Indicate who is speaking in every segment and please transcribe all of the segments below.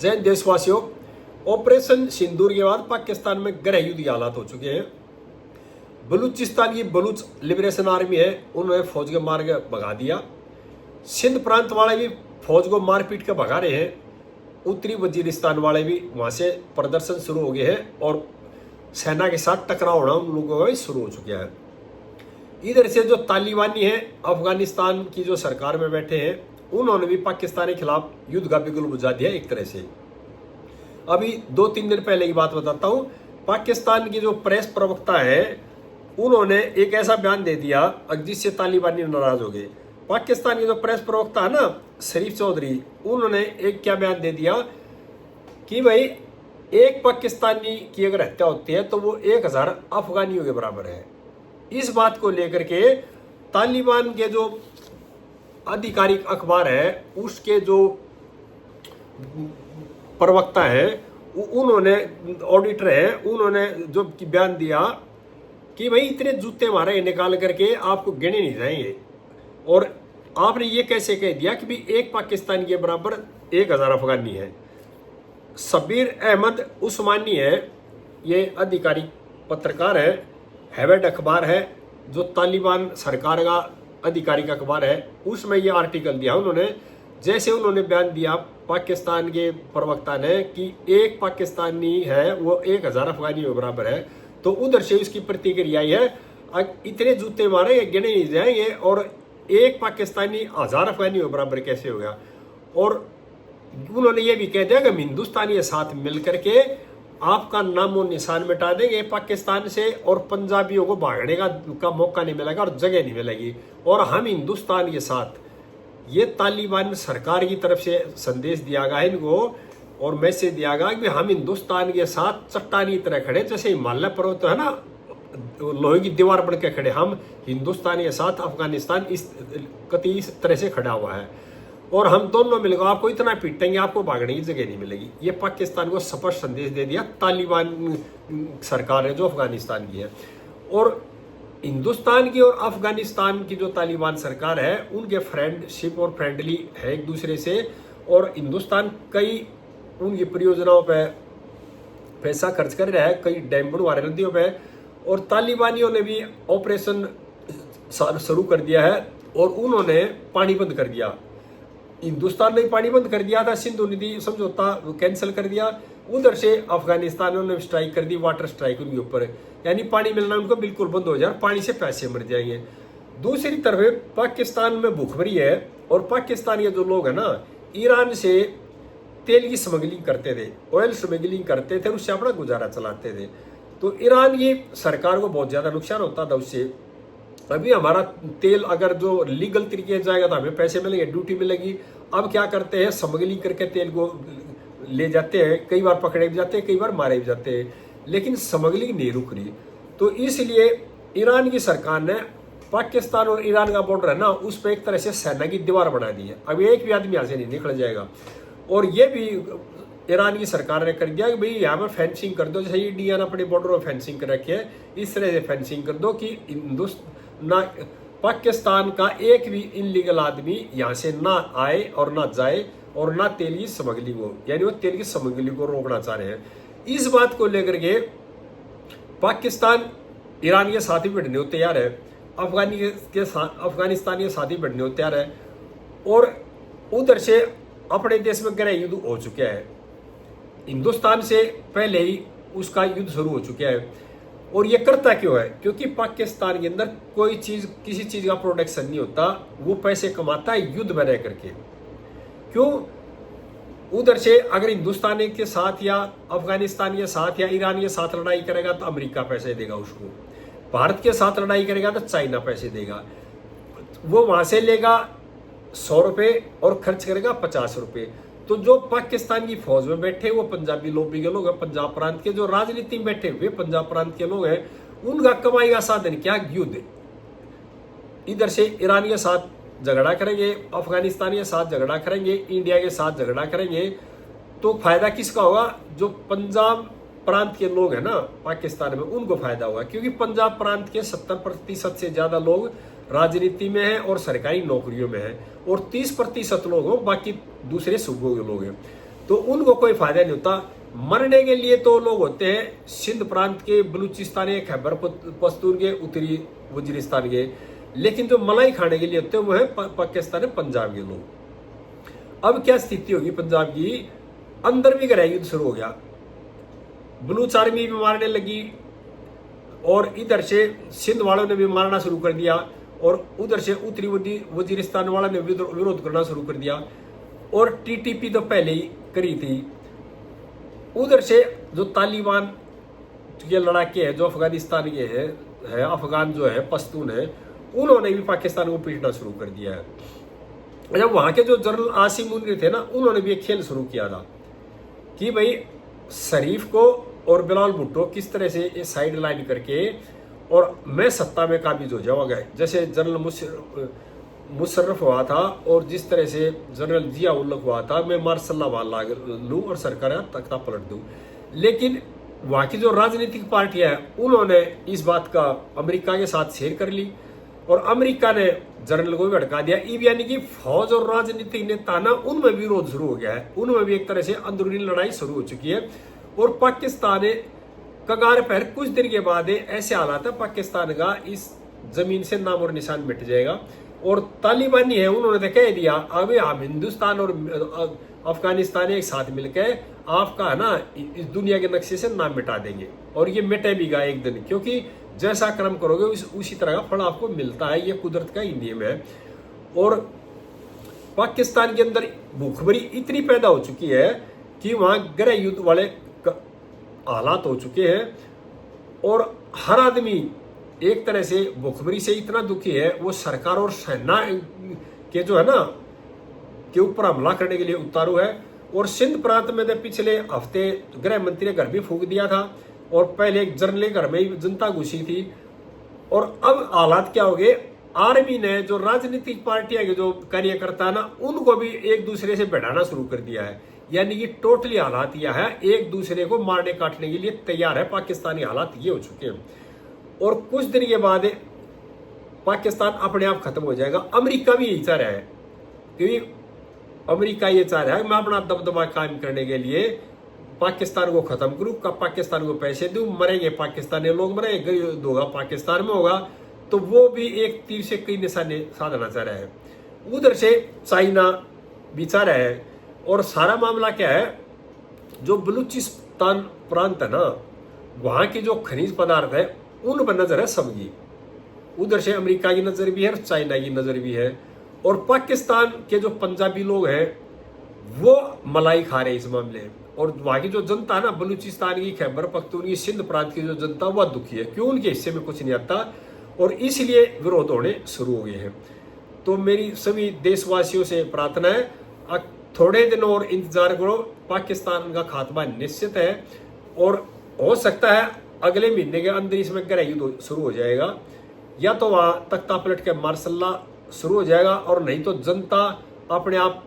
Speaker 1: जय देशवासियों, ऑपरेशन सिंदूर के बाद पाकिस्तान में गृह युद्ध की हालात हो चुके हैं। बलूचिस्तान की बलूच लिबरेशन आर्मी है, उन्होंने फौज के मार के भगा दिया। सिंध प्रांत वाले भी फौज को मार पीट के भगा रहे हैं। उत्तरी वजीरिस्तान वाले भी वहां से प्रदर्शन शुरू हो गए हैं और सेना के साथ टकराव होना उन लोगों का शुरू हो चुका है। इधर से जो तालिबानी है, अफगानिस्तान की जो सरकार में बैठे हैं, उन्होंने भी पाकिस्तान के खिलाफ युद्ध का बिगुल बुझा दिया एक तरह से। अभी 2-3 दिन पहले की बात बताता हूं। पाकिस्तान की जो प्रेस प्रवक्ता है, उन्होंने एक ऐसा बयान दे दिया जिससे तालिबानी नाराज हो गए। पाकिस्तान की जो प्रेस प्रवक्ता है ना, शरीफ चौधरी, उन्होंने एक क्या बयान दे दिया कि भाई एक पाकिस्तानी की अगर हत्या होती है तो वो 1000 अफगानियों के बराबर है। इस बात को लेकर के तालिबान के जो आधिकारिक अखबार है, उसके जो प्रवक्ता है, उन्होंने ऑडिटर है, उन्होंने जो बयान दिया कि भाई इतने जूते मारे निकाल करके आपको गिने नहीं जाएंगे। और आपने ये कैसे कह दिया कि भाई एक पाकिस्तान के बराबर 1000 अफगानी है। सबीर अहमद उस्मानी है, ये आधिकारिक पत्रकार है, हैवेड अखबार है, जो तालिबान सरकार का आधिकारिक अखबार है, उसमें ये आर्टिकल दिया उन्होंने। जैसे उन्होंने बयान दिया पाकिस्तान के प्रवक्ता ने कि एक पाकिस्तानी है वो 1000 अफगानी के बराबर है, तो उधर से उसकी प्रतिक्रिया है इतने जूते मारे गिने नहीं जाएंगे और एक पाकिस्तानी 1000 अफगानी के बराबर कैसे हो गया। और उन्होंने ये भी कह दिया कि हम हिंदुस्तानी के साथ मिलकर के आपका नामो निशान मिटा देंगे पाकिस्तान से, और पंजाबियों को भागने का मौका नहीं मिलेगा और जगह नहीं मिलेगी, और हम हिंदुस्तान के साथ। ये तालिबान सरकार की तरफ से संदेश दिया गया है इनको, और मैसेज दिया गया कि हम हिंदुस्तान के साथ चट्टानी की तरह खड़े, जैसे हिमालय पर्वत है ना, लोहे की दीवार बन के खड़े, हम हिंदुस्तान के साथ अफगानिस्तान इस तरह से खड़ा हुआ है, और हम दोनों मिलकर आपको इतना पीटेंगे आपको भागने की जगह नहीं मिलेगी। ये पाकिस्तान को स्पष्ट संदेश दे दिया तालिबान सरकार है जो अफगानिस्तान की है। और हिंदुस्तान की और अफगानिस्तान की जो तालिबान सरकार है, उनके फ्रेंडशिप और फ्रेंडली है एक दूसरे से, और हिंदुस्तान कई उनकी परियोजनाओं पे पैसा खर्च कर रहा है, कई डैम बनवा रहे नदियों पे, और तालिबानियों ने भी ऑपरेशन शुरू कर दिया है और उन्होंने पानी बंद कर दिया। हिंदुस्तान ने पानी बंद कर दिया था, सिंधु नदी समझौता कैंसिल कर दिया। उधर से अफगानिस्तान ने स्ट्राइक कर दी, वाटर स्ट्राइक उनके ऊपर, यानी पानी मिलना उनको बिल्कुल बंद हो जाए, पानी से पैसे मर जाएंगे। दूसरी तरफ पाकिस्तान में भूखमरी है, और पाकिस्तान के जो लोग हैं ना, ईरान से तेल की स्मगलिंग करते थे, ऑयल स्मगलिंग करते थे, उससे अपना गुजारा चलाते थे। तो ईरान की सरकार को बहुत ज्यादा नुकसान होता था उससे। अभी हमारा तेल अगर जो लीगल तरीके से जाएगा तो हमें पैसे मिलेंगे, ड्यूटी मिलेगी। अब क्या करते हैं, स्मगलिंग करके तेल को ले जाते हैं, कई बार पकड़े भी जाते हैं, कई बार मारे भी जाते हैं, लेकिन स्मगलिंग नहीं रुक रही। तो इसलिए ईरान की सरकार ने पाकिस्तान और ईरान का बॉर्डर है ना, उस पर एक तरह से सेना की दीवार बना दी है। अब एक भी आदमी यहाँ से नहीं निकल जाएगा। और ये भी ईरान की सरकार ने कर दिया कि भाई यहाँ पर फेंसिंग कर दो, जैसे इंडिया ने अपने बॉर्डर में फेंसिंग कर रखी है, इस तरह से फेंसिंग कर दो कि पाकिस्तान का एक भी इनलीगल आदमी यहाँ से ना आए और ना जाए, और ना तेल की स्मगलिंग हो, यानी वो तेल की स्मगलिंग को रोकना चाह रहे हैं। इस बात को लेकर के पाकिस्तान ईरान के साथ ही भिड़ने को तैयार है, अफगानिस्तान के साथ ही भिड़ने को तैयार है, और उधर से अपने देश में गृह युद्ध हो चुका है। हिंदुस्तान से पहले ही उसका युद्ध शुरू हो चुका है। और ये करता क्यों है? क्योंकि पाकिस्तान के अंदर कोई चीज, किसी चीज का प्रोडक्शन नहीं होता, वो पैसे कमाता है युद्ध बना करके। क्यों? उधर से अगर हिंदुस्तान के साथ या अफगानिस्तान के साथ या ईरान के साथ लड़ाई करेगा तो अमेरिका पैसे देगा उसको, भारत के साथ लड़ाई करेगा तो चाइना पैसे देगा, वो वहां से लेगा 100 रुपए और खर्च करेगा 50 रुपए। तो जो पाकिस्तान की फौज में बैठे वो पंजाबी लोबी के लोग हैं, पंजाब प्रांत के जो राजनीति में बैठे वे पंजाब प्रांत के लोग हैं, उनका कमाई का साधन क्या? युद्ध। इधर से ईरान के साथ झगड़ा करेंगे, अफगानिस्तान के साथ झगड़ा करेंगे, इंडिया के साथ झगड़ा करेंगे, तो फायदा किसका होगा? जो पंजाब प्रांत के लोग हैं ना पाकिस्तान में, उनको फायदा होगा, क्योंकि पंजाब प्रांत के 70% से ज्यादा लोग राजनीति में हैं और सरकारी नौकरियों में हैं, और 30% लोग हो बाकी दूसरे सूबों के लोग हैं। तो उनको कोई फायदा नहीं होता। मरने के लिए तो लोग होते हैं सिंध प्रांत के, बलूचिस्तान के, खैबर पख्तून के, उत्तरी वजीरिस्तान के, लेकिन जो मलाई खाने के लिए होते हैं वो है पाकिस्तान है, पंजाब के लोग। अब क्या स्थिति होगी पंजाब की, अंदर भी गृह युद्ध शुरू हो गया, बलूच आर्मी भी मारने लगी और इधर से सिंध वालों ने भी मारना शुरू कर दिया और उधर से उत्तरी वजीरिस्तान वालों ने विरोध करना शुरू कर दिया। और टीटीपी तो पहले ही करी थी। उधर से जो तालिबान के लड़ाके हैं, जो अफगानिस्तान के है अफगान जो है पश्तून है, उन्होंने भी पाकिस्तान को पीटना शुरू कर दिया है। जब वहां के जो जनरल आसिम मुनीर थे ना, उन्होंने भी एक खेल शुरू किया था कि भाई शरीफ को और बिलावल भुट्टो किस तरह से ये साइड लाइन करके और मैं सत्ता में काबिज हो जाऊंगा। जैसे जनरल मुशर्रफ हुआ था और जिस तरह से जनरल जिया उल हक हुआ था, मैं मार्शल्ला लूं और सरकार तख्ता पलट दूं। लेकिन वहां की जो राजनीतिक पार्टियां हैं उन्होंने इस बात का अमेरिका के साथ शेयर कर ली और अमेरिका ने जनरल को भी भड़का दिया। यानी कि फौज और राजनीतिक नेता ना, उनमें विरोध शुरू हो गया है, उनमें भी एक तरह से अंदरूनी लड़ाई शुरू हो चुकी है। और पाकिस्तान कगार पर कुछ दिन के बाद ऐसे हालात है पाकिस्तान का इस जमीन से नाम और निशान मिट जाएगा। और तालिबानी है, उन्होंने तो कह दिया अब हम हिंदुस्तान और अफगानिस्तान एक साथ मिलकर आपका है ना इस दुनिया के नक्शे से नाम मिटा देंगे और ये मिटे भी गा एक दिन, क्योंकि जैसा कर्म करोगे उसी तरह का फल आपको मिलता है, ये कुदरत का ही नियम है। और पाकिस्तान के अंदर भूखमरी इतनी पैदा हो चुकी है कि वहां गृह युद्ध वाले हालात हो चुके हैं और हर आदमी एक तरह से भूखमरी से इतना दुखी है, वो सरकार और सेना के जो है ना के ऊपर हमला करने के लिए उतारू है। और सिंध प्रांत में तो पिछले हफ्ते गृह मंत्री ने घर भी फूंक दिया था और पहले एक जर्नल घर में ही जनता घुसी थी। और अब हालात क्या हो गए, आर्मी ने जो राजनीतिक पार्टियां के जो कार्यकर्ता ना, उनको भी एक दूसरे से भिड़ाना शुरू कर दिया है। यानी कि टोटली हालात यह है, एक दूसरे को मारने काटने के लिए तैयार है। पाकिस्तानी हालात ये हो चुके हैं और कुछ दिन के बाद पाकिस्तान अपने आप खत्म हो जाएगा। अमेरिका भी यही चाह रहा है, क्योंकि अमेरिका ये चाह रहा है मैं अपना दबदबा कायम करने के लिए पाकिस्तान को खत्म करूं, पाकिस्तान को पैसे दूं, मरेंगे पाकिस्तानी लोग, मरेंगे युद्ध होगा पाकिस्तान में होगा। तो वो भी एक तीर से कई निशाने साधना चाह रहा है। उधर से चाइना भी चाह रहा है। और सारा मामला क्या है, जो बलूचिस्तान प्रांत है ना, वहां की जो खनिज पदार्थ है उन पर नजर है सबकी। उधर से अमेरिका की नजर भी है और चाइना की नजर भी है। और पाकिस्तान के जो पंजाबी लोग हैं वो मलाई खा रहे हैं इस मामले। और वहां की जो जनता है ना, बलूचिस्तान की, खैबर पख्तून की, सिंध प्रांत की जो जनता वह दुखी है, क्यों उनके हिस्से में कुछ नहीं आता और इसलिए विरोध होने शुरू हो गए हैं। तो मेरी सभी देशवासियों से प्रार्थना है, थोड़े दिन और इंतजार करो, पाकिस्तान का खात्मा निश्चित है और हो सकता है अगले महीने के अंदर इसमें गृह युद्ध शुरू हो जाएगा, या तो वहां तख्ता पलट के मार्शल्ला शुरू हो जाएगा और नहीं तो जनता अपने आप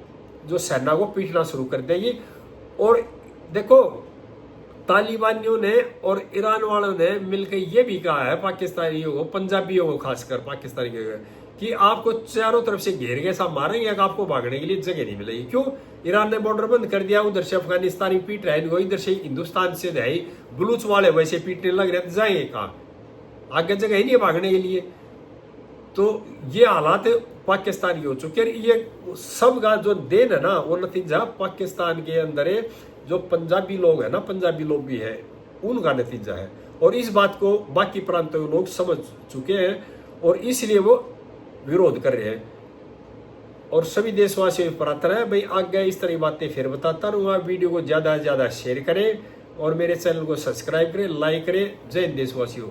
Speaker 1: जो सेना को पीटना शुरू कर देगी। और देखो, तालिबानियों ने और ईरान वालों ने मिलकर ये भी कहा है पाकिस्तानियों को, पंजाबियों को खासकर पाकिस्तानियों को, कि आपको चारों तरफ से घेर के साथ मारेंगे, आपको भागने के लिए जगह नहीं मिलेगी। क्यों? ईरान ने बॉर्डर बंद कर दिया, उधर से अफगानिस्तानी पीट रहे हैं, इधर से हिंदुस्तान से है बलूच वाले वैसे पीटने लग रहे, जाएंगे कहाँ? आगे जगह ही नहीं है भागने के लिए। तो ये हालात पाकिस्तान की हो चुके हैं। ये सब का जो देन है ना, वो नतीजा पाकिस्तान के अंदर है, जो पंजाबी लोग है ना, पंजाबी लोग भी है, उनका नतीजा है। और इस बात को बाकी प्रांतों के लोग समझ चुके हैं और इसलिए वो विरोध कर रहे हैं। और सभी देशवासियों की प्रार्थना है भाई आगे इस तरह की बातें फिर बताता रहूंगा। वीडियो को ज्यादा से ज्यादा शेयर करें और मेरे चैनल को सब्सक्राइब करें, लाइक करें। जय हिंद देशवासियों।